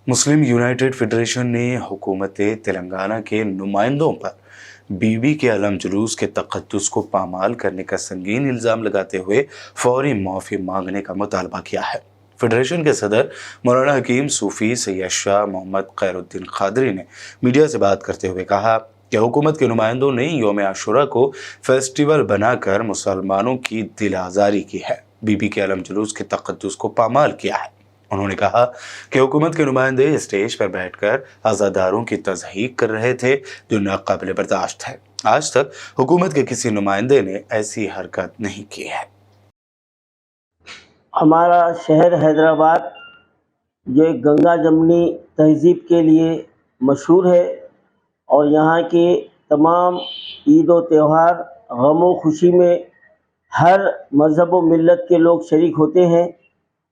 Muslim United federation ने हुकूमत तेलंगाना के नुमाइंदों पर बीबी के अलम जुलूस के तक़द्दुस को पामाल करने का संगीन इल्ज़ाम लगाते हुए फौरी माफ़ी मांगने का मुतालबा किया है। फेडरेशन के सदर मौलाना हकीम सूफ़ी सैयद शाह मोहम्मद खैरुद्दीन क़ादरी ने मीडिया से बात करते हुए कहा कि हुकूमत के नुमाइंदों ने यौम आशूरा को फेस्टिवल बनाकर मुसलमानों की दिल आज़ारी की है, बीबी के अलम जुलूस के तक़द्दुस को पामाल किया है। उन्होंने कहा कि हुकूमत के नुमाइंदे स्टेज पर बैठकर अज़ादारों की तज़हीक कर रहे थे, जो नाक़ाबिल बर्दाश्त है। आज तक हुकूमत के किसी नुमाइंदे ने ऐसी हरकत नहीं की है। हमारा शहर हैदराबाद जो एक गंगा जमनी तहज़ीब के लिए मशहूर है और यहाँ के तमाम ईद व त्यौहार गम व खुशी में हर मज़हब व मिल्लत के लोग शरीक होते हैं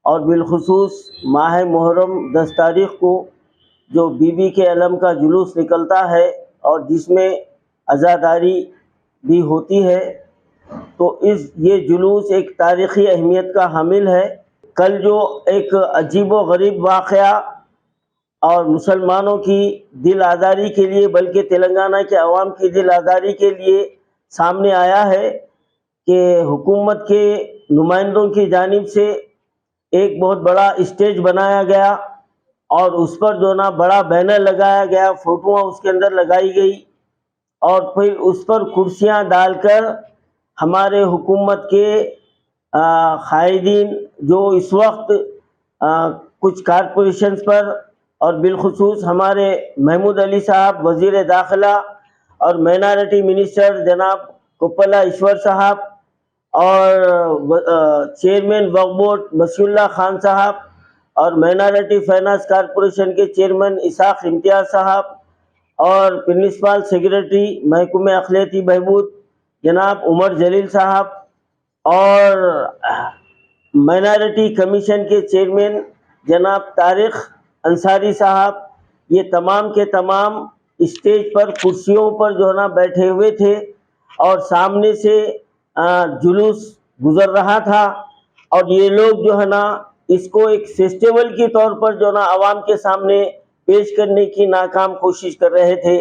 और बिलखुसूस माह मुहर्रम 10 तारीख़ को जो बीबी के अलम का जुलूस निकलता है और जिसमें अज़ादारी भी होती है, तो ये जुलूस एक तारीख़ी अहमियत का हामिल है। कल जो एक अजीब व गरीब वाक़या और मुसलमानों की दिल आज़ारी के लिए, बल्कि तेलंगाना के अवाम की दिल आज़ारी के लिए सामने आया है कि हुकूमत के नुमाइंदों की जानिब से एक बहुत बड़ा स्टेज बनाया गया और उस पर जो ना बड़ा बैनर लगाया गया, फ़ोटोआँ उसके अंदर लगाई गई और फिर उस पर कुर्सियाँ डालकर हमारे हुकूमत के कायदीन जो इस वक्त कुछ कारपोरेशंस पर और बिलखुसूस हमारे महमूद अली साहब वज़ीर दाखिला और माइनॉरिटी मिनिस्टर जनाब कुप्पला ईश्वर साहब और चेयरमैन वक्फ बोर्ड मसीउल्लाह खान साहब और माइनॉरिटी फाइनेंस कारपोरेशन के चेयरमैन इसाक इम्तियाज़ साहब और प्रिंसिपल सेक्रेटरी महकमे अखिलती बहबूद जनाब उमर जलील साहब और माइनॉरिटी कमीशन के चेयरमैन जनाब तारिक अंसारी साहब, ये तमाम के तमाम स्टेज पर कुर्सियों पर जो है ना बैठे हुए थे और सामने से जुलूस गुज़र रहा था और ये लोग जो है ना इसको एक फेस्टिवल के तौर पर जो ना आवाम के सामने पेश करने की नाकाम कोशिश कर रहे थे।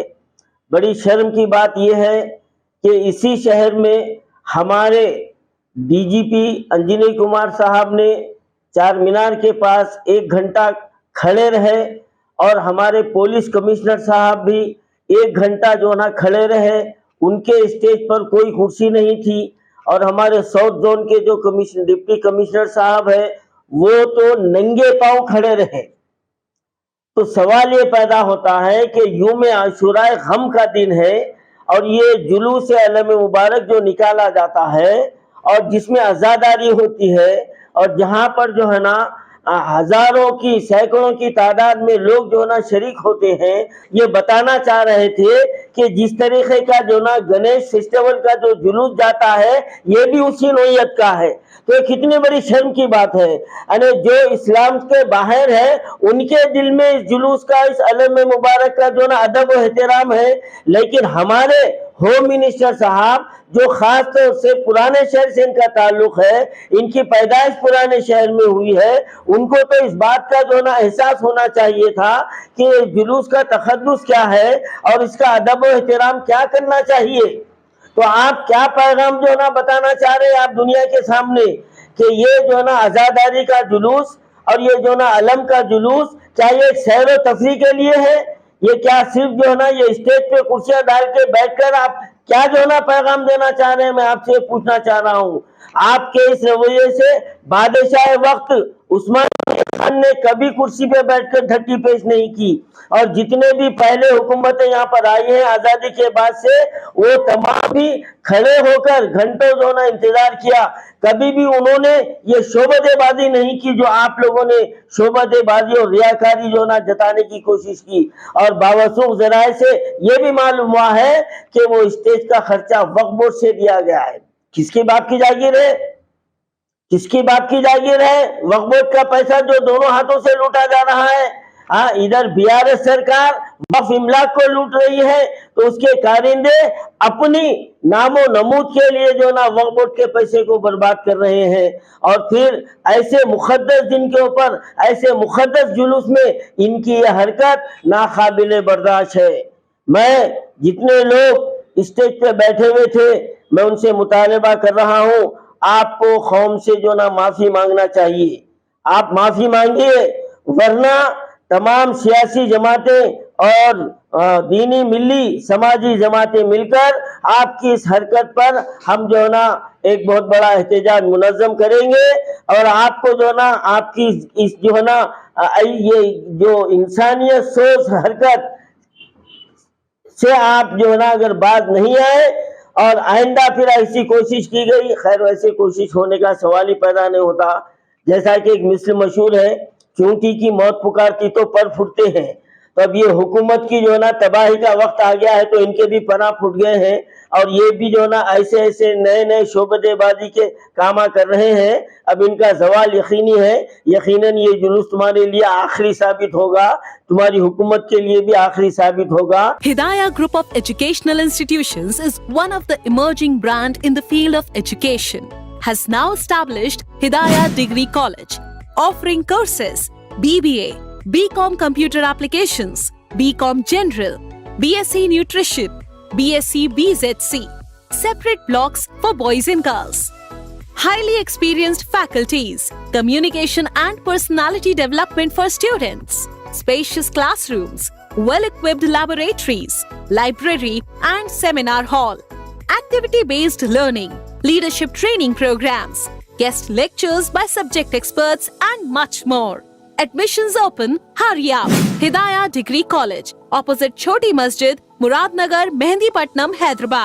बड़ी शर्म की बात यह है कि इसी शहर में हमारे डीजीपी अंजनी कुमार साहब ने चार मीनार के पास 1 घंटा खड़े रहे और हमारे पुलिस कमिश्नर साहब भी 1 घंटा जो ना खड़े रहे। उनके स्टेज पर कोई कुर्सी नहीं थी और हमारे साउथ जोन के जो डिप्टी कमिश्नर साहब है वो तो नंगे पांव खड़े रहे। तो सवाल ये पैदा होता है कि यौम आशूरा गम का दिन है और ये जुलूस अलम मुबारक जो निकाला जाता है और जिसमें अज़ादारी होती है और जहाँ पर जो है ना हज़ारों की सैकड़ों की तादाद में लोग जो ना शरीक होते हैं, ये बताना चाह रहे थे कि जिस तरीके का जो ना गणेश फेस्टिवल का जो जुलूस जाता है ये भी उसी नौइयत का है। तो ये कितनी बड़ी शर्म की बात है। यानी जो इस्लाम के बाहर है उनके दिल में इस जुलूस का, इस अलम मुबारक का जो ना अदब व एहतराम है, लेकिन हमारे होम मिनिस्टर साहब जो खास तौर से पुराने शहर से इनका ताल्लुक है, इनकी पैदाइश पुराने शहर में हुई है, उनको तो इस बात का जो ना एहसास होना चाहिए था कि जुलूस का तखद्दुस क्या है और इसका अदब व एहतराम क्या करना चाहिए। तो आप क्या पैगाम जो ना बताना चाह रहे हैं आप दुनिया के सामने कि ये जो ना आज़ादारी का जुलूस और ये जो ना अलम का जुलूस क्या ये सैर व तफरीह के लिए है? ये क्या सिर्फ जो है ना ये स्टेज पे कुर्सियां डाल के बैठकर आप क्या जो है ना पैगाम देना चाह रहे हैं? मैं आपसे पूछना चाह रहा हूँ। आपके इस रवैये से बादशाह वक्त उस्मान खान ने कभी कुर्सी पे बैठकर ढट्टी पेश नहीं की और जितने भी पहले हुकूमतें यहाँ पर आई हैं आज़ादी के बाद से, वो तमाम भी खड़े होकर घंटों जो ना इंतजार किया। कभी भी उन्होंने ये शोबदेबाजी नहीं की जो आप लोगों ने शोबदेबाजी और रियाकारी जो ना जताने की कोशिश की। और बावसूख ज़राए से ये भी मालूम हुआ है कि वो स्टेज का खर्चा वक्फ बोर्ड से दिया गया है। किसकी बाप की जागीर है? किसकी बाप की जागीर है? वक्फ बोर्ड का पैसा जो दोनों हाथों से लूटा जा रहा है। हाँ, इधर बीआरएस सरकार वक्फ इमलाक को लूट रही है, तो उसके कारिंदे अपनी नामो नमूद के लिए जो ना वक्फ बोर्ड के पैसे को बर्बाद कर रहे हैं, और फिर ऐसे मुकद्दस दिन के ऊपर ऐसे मुकद्दस जुलूस में इनकी यह हरकत नाकाबिले बर्दाश्त है। मैं जितने लोग स्टेज पे बैठे हुए थे, मैं उनसे मुतालबा कर रहा हूँ, आपको कौम से जो ना माफी मांगना चाहिए। आप माफी मांगिए, वरना तमाम सियासी जमातें और दीनी मिली समाजी जमातें मिलकर आपकी इस हरकत पर हम जो है ना एक बहुत बड़ा एहतजाज मुनज़्ज़म करेंगे, और आपको जो है ना आपकी इस जो है ना ये जो इंसानियत सोच हरकत से आप जो है ना अगर बात नहीं आए और आइंदा फिर ऐसी कोशिश की गई, खैर वैसे कोशिश होने का सवाल ही पैदा नहीं होता। जैसा कि एक मिसल मशहूर है, चूंटी की मौत पुकारती तो पर फुटते हैं। तो अब ये हुकूमत की जो है ना तबाही का वक्त आ गया है, तो इनके भी पना फुट गए हैं, और ये भी जो है ना ऐसे ऐसे नए नए शोबदेबाजी के कामा कर रहे हैं। अब इनका जवाल यकीनी है, यकीनन ये जुलूस तुम्हारे लिए आखिरी साबित होगा, तुम्हारी हुकूमत के लिए भी आखिरी साबित होगा। Hidayah Group of Educational Institutions is one of the emerging brand in the field of education. Has now established Hidayah Degree College, offering courses BBA, BCom Computer Applications, BCom General, BSc Nutrition, BSc BZC, separate blocks for boys and girls. Highly experienced faculties, communication and personality development for students, spacious classrooms, well-equipped laboratories, library and seminar hall, activity-based learning, leadership training programs, guest lectures by subject experts and much more. Admissions open, hurry up. Hidayah Degree College, opposite Choti Masjid, Muradnagar, Mehndipatnam, Hyderabad.